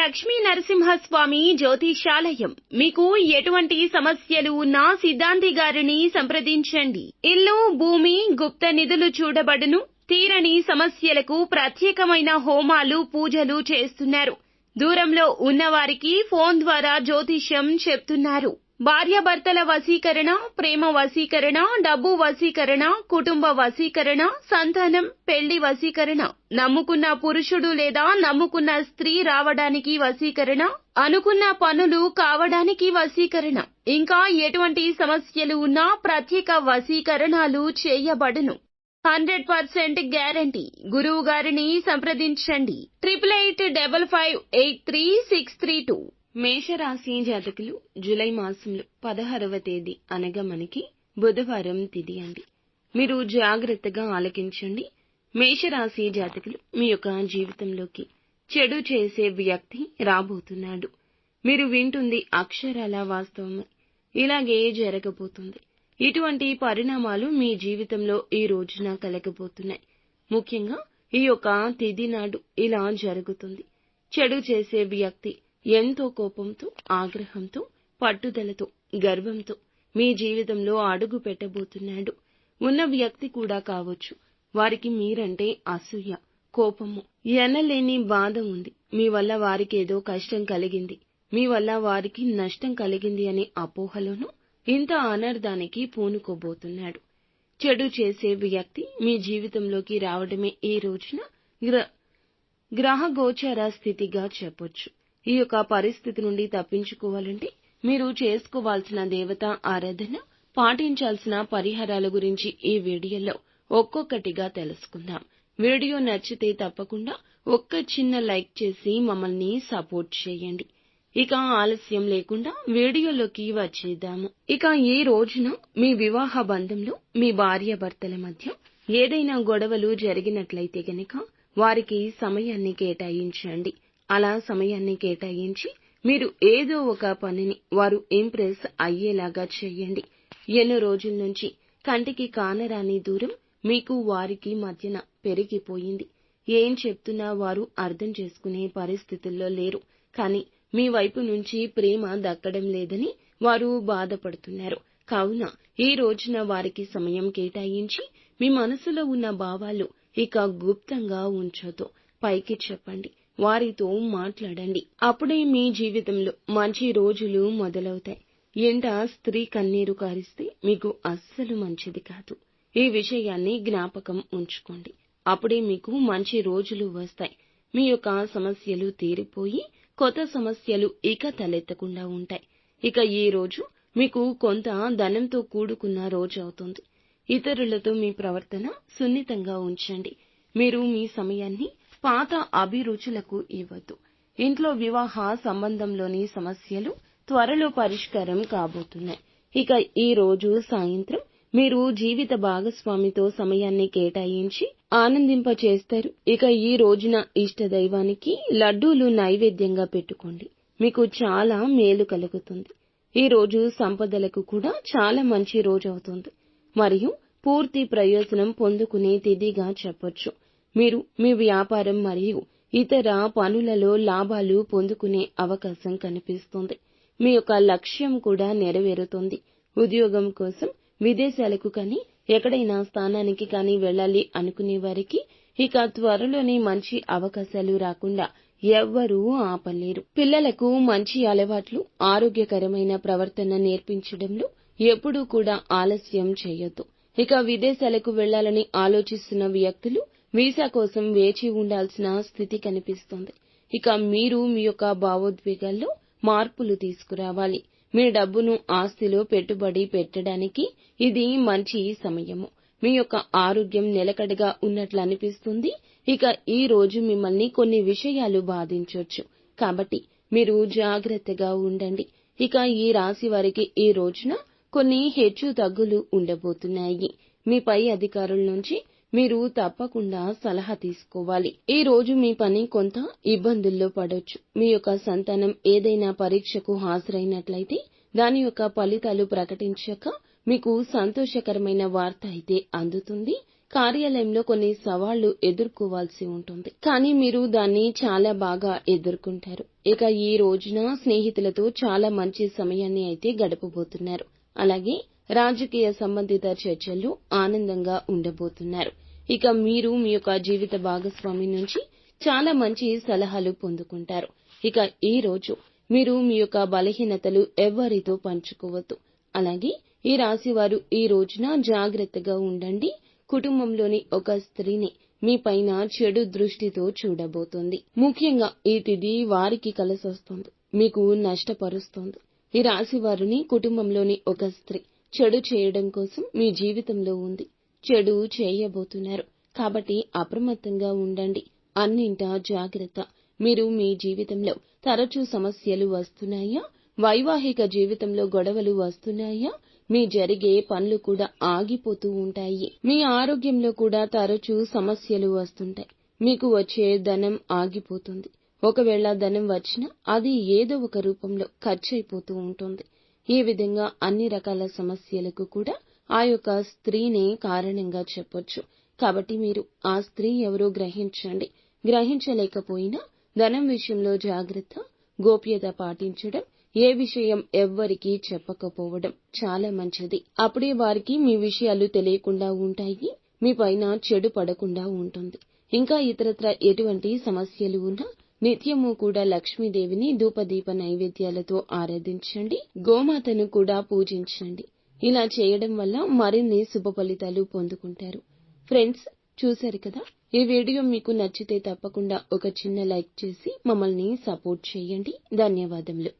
లక్ష్మీ నరసింహస్వామి జ్యోతిషాలయం. మీకు ఎటువంటి సమస్యలు ఉన్నా సిద్ధాంతి గారిని సంప్రదించండి. ఇల్లు, భూమి, గుప్త నిధులు చూడబడును. తీరని సమస్యలకు ప్రత్యేకమైన హోమాలు, పూజలు చేస్తున్నారు. దూరంలో ఉన్నవారికి ఫోన్ ద్వారా జ్యోతిష్యం చెప్తున్నారు. భార్యాభర్తల వశీకరణ, ప్రేమ వశీకరణ, డబ్బు వశీకరణ, కుటుంబ వశీకరణ, సంతానం, పెళ్లి వశీకరణ, నమ్ముకున్న పురుషుడు లేదా నమ్ముకున్న స్త్రీ రావడానికి వశీకరణ, అనుకున్న పనులు కావడానికి వశీకరణ, ఇంకా ఎటువంటి సమస్యలు ఉన్నా ప్రత్యేక వశీకరణాలు చేయబడును. 100% గ్యారంటీ. గురువు గారిని సంప్రదించండి. 8855533632. మేషరాశి జాతకులు జూలై మాసంలో 16వ తేదీ అనగా మనకి బుధవారం తిథి అండి. మీరు జాగ్రత్తగా ఆలకించండి. మేషరాశి జాతకులు మీ యొక్క జీవితంలోకి చెడు చేసే వ్యక్తి రాబోతున్నాడు. మీరు వింటుంది అక్షరాల వాస్తవమే. ఇలాగే జరగబోతుంది. ఇటువంటి పరిణామాలు మీ జీవితంలో ఈ రోజున కలగబోతున్నాయి. ముఖ్యంగా ఈ యొక్క తిథి నాడు ఇలా జరుగుతుంది. చెడు చేసే వ్యక్తి ఎంతో కోపంతో, ఆగ్రహంతో, పట్టుదలతో, గర్వంతో మీ జీవితంలో అడుగు పెట్టబోతున్నాడు. ఉన్న వ్యక్తి కూడా కావచ్చు. వారికి మీరంటే అసూయ, కోపము, ఎనలేని బాధ ఉంది. మీ వల్ల వారికి ఏదో కష్టం కలిగింది, మీ వల్ల వారికి నష్టం కలిగింది అనే అపోహలోనూ ఇంత అనర్థానికి పూనుకోబోతున్నాడు. చెడు చేసే వ్యక్తి మీ జీవితంలోకి రావడమే ఈ రోజున గ్రహగోచర స్థితిగా చెప్పొచ్చు. ఈ యొక్క పరిస్థితి నుండి తప్పించుకోవాలంటే మీరు చేసుకోవాల్సిన దేవతా ఆరాధన, పాటించాల్సిన పరిహారాల గురించి ఈ వీడియోలో ఒక్కొక్కటిగా తెలుసుకుందాం. వీడియో నచ్చితే తప్పకుండా ఒక్క చిన్న లైక్ చేసి మమ్మల్ని సపోర్ట్ చేయండి. ఇక ఆలస్యం లేకుండా వీడియోలోకి వచ్చేద్దాము. ఇక ఈ రోజున మీ వివాహ బంధంలో మీ భార్యాభర్తల మధ్య ఏదైనా గొడవలు జరిగినట్లయితే గనక వారికి సమయాన్ని కేటాయించండి. అలా సమయాన్ని కేటాయించి మీరు ఏదో ఒక పనిని వారు ఇంప్రెస్ అయ్యేలాగా చేయండి. ఎన్నో రోజుల నుంచి కంటికి కానరాని దూరం మీకు వారికి మధ్యన పెరిగిపోయింది. ఏం చెప్తున్నా వారు అర్థం చేసుకునే పరిస్థితుల్లో లేరు. కానీ మీ వైపు నుంచి ప్రేమ దక్కడం లేదని వారు బాధపడుతున్నారు. కావున ఈ రోజున వారికి సమయం కేటాయించి మీ మనసులో ఉన్న భావాలు ఇక గుప్తంగా ఉంచొద్దు. పైకి చెప్పండి. వారితో మాట్లాడండి. అప్పుడే మీ జీవితంలో మంచి రోజులు మొదలవుతాయి. ఎంట స్త్రీ కన్నీరు కారిస్తే మీకు అస్సలు మంచిది కాదు. ఈ విషయాన్ని జ్ఞాపకం ఉంచుకోండి. అప్పుడే మీకు మంచి రోజులు వస్తాయి. మీ యొక్క సమస్యలు తీరిపోయి కొత్త సమస్యలు ఇక తలెత్తకుండా ఉంటాయి. ఇక ఈ రోజు మీకు కొంత ధనంతో కూడుకున్న రోజు అవుతుంది. ఇతరులతో మీ ప్రవర్తన సున్నితంగా ఉంచండి. మీరు మీ సమయాన్ని పాత అభిరుచులకు ఇవ్వద్దు. ఇంట్లో వివాహ సంబంధంలోని సమస్యలు త్వరలో పరిష్కారం కాబోతున్నాయి. ఇక ఈ రోజు సాయంత్రం మీరు జీవిత భాగస్వామితో సమయాన్ని కేటాయించి ఆనందింపచేస్తారు. ఇక ఈ రోజున ఇష్ట దైవానికి లడ్డూలు నైవేద్యంగా పెట్టుకోండి. మీకు చాలా మేలు కలుగుతుంది. ఈ రోజు సంపదలకు కూడా చాలా మంచి రోజు అవుతుంది. మరియు పూర్తి ప్రయోజనం పొందుకునే తిథిగా చెప్పొచ్చు. మీరు మీ వ్యాపారం మరియు ఇతర పనులలో లాభాలు పొందుకునే అవకాశం కనిపిస్తుంది. మీ యొక్క లక్ష్యం కూడా నెరవేరుతుంది. ఉద్యోగం కోసం విదేశాలకు కానీ ఎక్కడైనా స్థానానికి కానీ వెళ్ళాలి అనుకునే వారికి ఇక త్వరలోనే మంచి అవకాశాలు రాకుండా ఎవ్వరూ ఆపలేరు. పిల్లలకు మంచి అలవాట్లు, ఆరోగ్యకరమైన ప్రవర్తన నేర్పించడంలో ఎప్పుడూ కూడా ఆలస్యం చేయొద్దు. ఇక విదేశాలకు వెళ్లాలని ఆలోచిస్తున్న వ్యక్తులు వీసా కోసం వేచి ఉండాల్సిన స్థితి కనిపిస్తోంది. ఇక మీరు మీ యొక్క భావోద్వేగాల్లో మార్పులు తీసుకురావాలి. మీ డబ్బును ఆస్తిలో పెట్టుబడి పెట్టడానికి ఇది మంచి సమయము. మీ యొక్క ఆరోగ్యం నిలకడగా ఉన్నట్లు అనిపిస్తుంది. ఇక ఈ రోజు మిమ్మల్ని కొన్ని విషయాలు బాధించొచ్చు. కాబట్టి మీరు జాగ్రత్తగా ఉండండి. ఇక ఈ రాశి వారికి ఈ రోజున కొన్ని హెచ్చు తగ్గులు ఉండబోతున్నాయి. మీ పై అధికారుల నుంచి మీరు తప్పకుండా సలహా తీసుకోవాలి. ఈ రోజు మీ పని కొంత ఇబ్బందుల్లో పడొచ్చు. మీ యొక్క సంతానం ఏదైనా పరీక్షకు హాజరైనట్లయితే దాని యొక్క ఫలితాలు ప్రకటించాక మీకు సంతోషకరమైన వార్త అయితే అందుతుంది. కార్యాలయంలో కొన్ని సవాళ్లు ఎదుర్కోవాల్సి ఉంటుంది. కానీ మీరు దాన్ని చాలా బాగా ఎదుర్కొంటారు. ఇక ఈ రోజున స్నేహితులతో చాలా మంచి సమయాన్ని అయితే గడపబోతున్నారు. అలాగే రాజకీయ సంబంధిత చర్చల్లో ఆనందంగా ఉండబోతున్నారు. ఇక మీరు మీ యొక్క జీవిత భాగస్వామి నుంచి చాలా మంచి సలహాలు పొందుకుంటారు. ఇక ఈ రోజు మీరు మీ యొక్క బలహీనతలు ఎవ్వరితో పంచుకోవద్దు. అలాగే ఈ రాశివారు ఈ రోజున జాగ్రత్తగా ఉండండి. కుటుంబంలోని ఒక స్త్రీని మీ పైన చెడు దృష్టితో చూడబోతోంది. ముఖ్యంగా ఈ తిథి వారికి కలిసొస్తోంది, మీకు నష్టపరుస్తోంది. ఈ రాశివారిని కుటుంబంలోని ఒక స్త్రీ చెడు చేయడం కోసం మీ జీవితంలో ఉంది. చెడు చేయబోతున్నారు. కాబట్టి అప్రమత్తంగా ఉండండి. అన్నింటా జాగ్రత్త. మీరు మీ జీవితంలో తరచూ సమస్యలు వస్తున్నాయా? వైవాహిక జీవితంలో గొడవలు వస్తున్నాయా? మీ జరిగే పనులు కూడా ఆగిపోతూ ఉంటాయి. మీ ఆరోగ్యంలో కూడా తరచూ సమస్యలు వస్తుంటాయి. మీకు వచ్చే ధనం ఆగిపోతుంది. ఒకవేళ ధనం వచ్చినా అది ఏదో ఒక రూపంలో ఖర్చయిపోతూ ఉంటుంది. ఈ విధంగా అన్ని రకాల సమస్యలకు కూడా ఆ యొక్క స్త్రీనే కారణంగా చెప్పొచ్చు. కాబట్టి మీరు ఆ స్త్రీ ఎవరో గ్రహించండి. గ్రహించలేకపోయినా ధనం విషయంలో జాగ్రత్త, గోప్యత పాటించడం, ఏ విషయం ఎవ్వరికీ చెప్పకపోవడం చాలా మంచిది. అప్పుడే వారికి మీ విషయాలు తెలియకుండా ఉంటాయి. మీ పైన చెడు పడకుండా ఉంటుంది. ఇంకా ఇతరత్ర ఎటువంటి సమస్యలు ఉన్నా నిత్యము కూడా లక్ష్మీదేవిని ధూపదీప నైవేద్యాలతో ఆరాధించండి. గోమాతను కూడా పూజించండి. ఇలా చేయడం వల్ల మరిన్ని శుభ ఫలితాలు పొందుకుంటారు. ఫ్రెండ్స్, చూశారు కదా, ఈ వీడియో మీకు నచ్చితే తప్పకుండా ఒక చిన్న లైక్ చేసి మమ్మల్ని సపోర్ట్ చేయండి. ధన్యవాదములు.